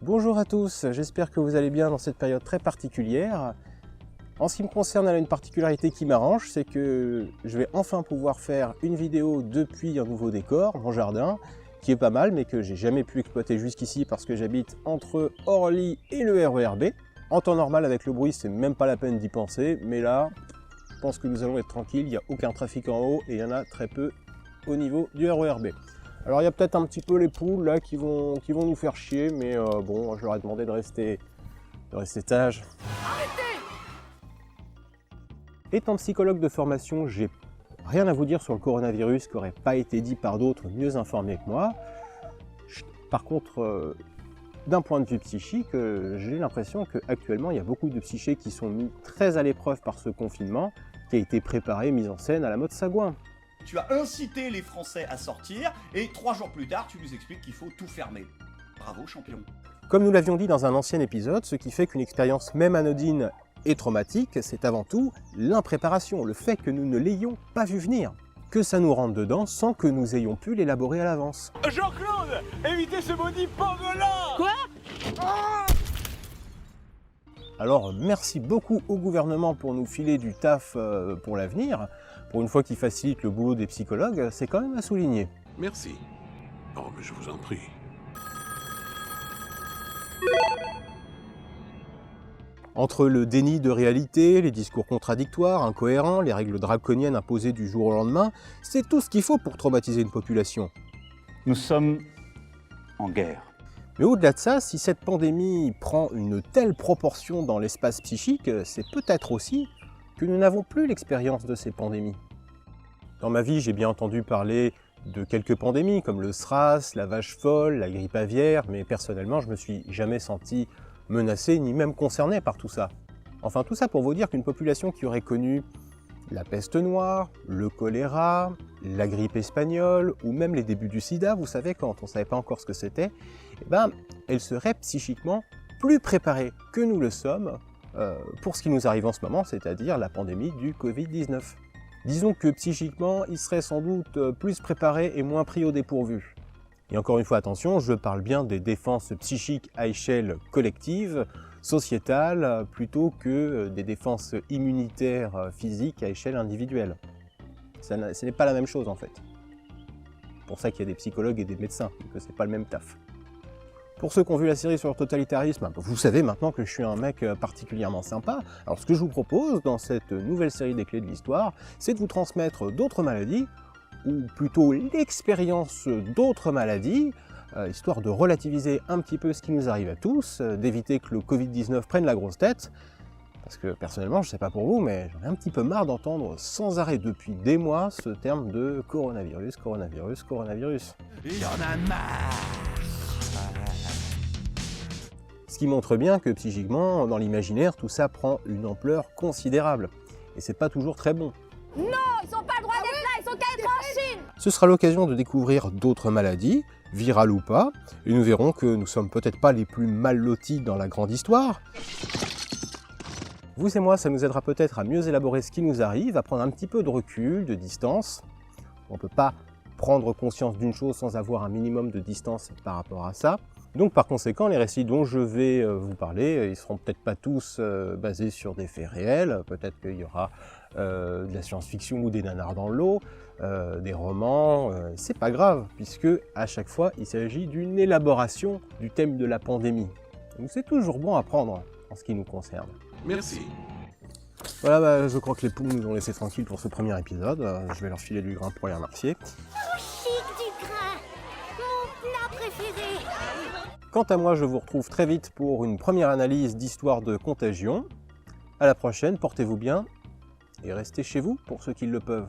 Bonjour à tous, j'espère que vous allez bien dans cette période très particulière. En ce qui me concerne, elle a une particularité qui m'arrange, c'est que je vais enfin pouvoir faire une vidéo depuis un nouveau décor, mon jardin, qui est pas mal, mais que j'ai jamais pu exploiter jusqu'ici parce que j'habite entre Orly et le RER B. En temps normal, avec le bruit, c'est même pas la peine d'y penser, mais là, je pense que nous allons être tranquilles, il n'y a aucun trafic en haut et il y en a très peu au niveau du RER B. Alors il y a peut-être un petit peu les poules là qui vont nous faire chier, mais bon, je leur ai demandé de rester sage. Étant psychologue de formation, j'ai rien à vous dire sur le coronavirus qui n'aurait pas été dit par d'autres mieux informés que moi. Par contre, d'un point de vue psychique, j'ai l'impression qu'actuellement il y a beaucoup de psychés qui sont mis très à l'épreuve par ce confinement qui a été préparé, mis en scène à la mode Sagouin. Tu as incité les Français à sortir et 3 jours plus tard, tu nous expliques qu'il faut tout fermer. Bravo, champion. Comme nous l'avions dit dans un ancien épisode, ce qui fait qu'une expérience même anodine et traumatique, c'est avant tout l'impréparation, le fait que nous ne l'ayons pas vu venir, que ça nous rentre dedans sans que nous ayons pu l'élaborer à l'avance. Jean-Claude, évitez ce maudit pangolin! Quoi? Alors merci beaucoup au gouvernement pour nous filer du taf pour l'avenir. Pour une fois qu'il facilite le boulot des psychologues, c'est quand même à souligner. Merci. Oh, mais je vous en prie. Entre le déni de réalité, les discours contradictoires, incohérents, les règles draconiennes imposées du jour au lendemain, c'est tout ce qu'il faut pour traumatiser une population. Nous sommes en guerre. Mais au-delà de ça, si cette pandémie prend une telle proportion dans l'espace psychique, c'est peut-être aussi que nous n'avons plus l'expérience de ces pandémies. Dans ma vie, j'ai bien entendu parler de quelques pandémies comme le SRAS, la vache folle, la grippe aviaire, mais personnellement, je me suis jamais senti menacé ni même concerné par tout ça. Enfin, tout ça pour vous dire qu'une population qui aurait connu la peste noire, le choléra, la grippe espagnole ou même les débuts du sida, vous savez, quand on ne savait pas encore ce que c'était, eh ben, elle serait psychiquement plus préparée que nous le sommes pour ce qui nous arrive en ce moment, c'est-à-dire la pandémie du Covid-19. Disons que psychiquement, ils seraient sans doute plus préparés et moins pris au dépourvu. Et encore une fois, attention, je parle bien des défenses psychiques à échelle collective, sociétale, plutôt que des défenses immunitaires physiques à échelle individuelle. Ce n'est pas la même chose en fait. C'est pour ça qu'il y a des psychologues et des médecins, que c'est pas le même taf. Pour ceux qui ont vu la série sur le totalitarisme, vous savez maintenant que je suis un mec particulièrement sympa. Alors ce que je vous propose dans cette nouvelle série des clés de l'histoire, c'est de vous transmettre d'autres maladies, ou plutôt l'expérience d'autres maladies, histoire de relativiser un petit peu ce qui nous arrive à tous, d'éviter que le Covid-19 prenne la grosse tête. Parce que personnellement, je ne sais pas pour vous, mais j'en ai un petit peu marre d'entendre sans arrêt depuis des mois ce terme de coronavirus, coronavirus, coronavirus. J'en ai marre! Ce qui montre bien que psychiquement, dans l'imaginaire, tout ça prend une ampleur considérable. Et c'est pas toujours très bon. Non, ils n'ont pas le droit d'être là, ils sont qu'à être en Chine. Ce sera l'occasion de découvrir d'autres maladies, virales ou pas, et nous verrons que nous sommes peut-être pas les plus mal lotis dans la grande histoire. Vous et moi, ça nous aidera peut-être à mieux élaborer ce qui nous arrive, à prendre un petit peu de recul, de distance. On ne peut pas prendre conscience d'une chose sans avoir un minimum de distance par rapport à ça. Donc par conséquent, les récits dont je vais vous parler, ils seront peut-être pas tous basés sur des faits réels, peut-être qu'il y aura de la science-fiction ou des nanars dans l'eau, des romans, c'est pas grave, puisque à chaque fois il s'agit d'une élaboration du thème de la pandémie. Donc c'est toujours bon à prendre en ce qui nous concerne. Merci. Voilà, je crois que les poules nous ont laissé tranquilles pour ce premier épisode, je vais leur filer du grain pour les remercier. Chic du grain, mon plat préféré. Quant à moi, je vous retrouve très vite pour une première analyse d'histoire de contagion. À la prochaine, portez-vous bien et restez chez vous pour ceux qui le peuvent.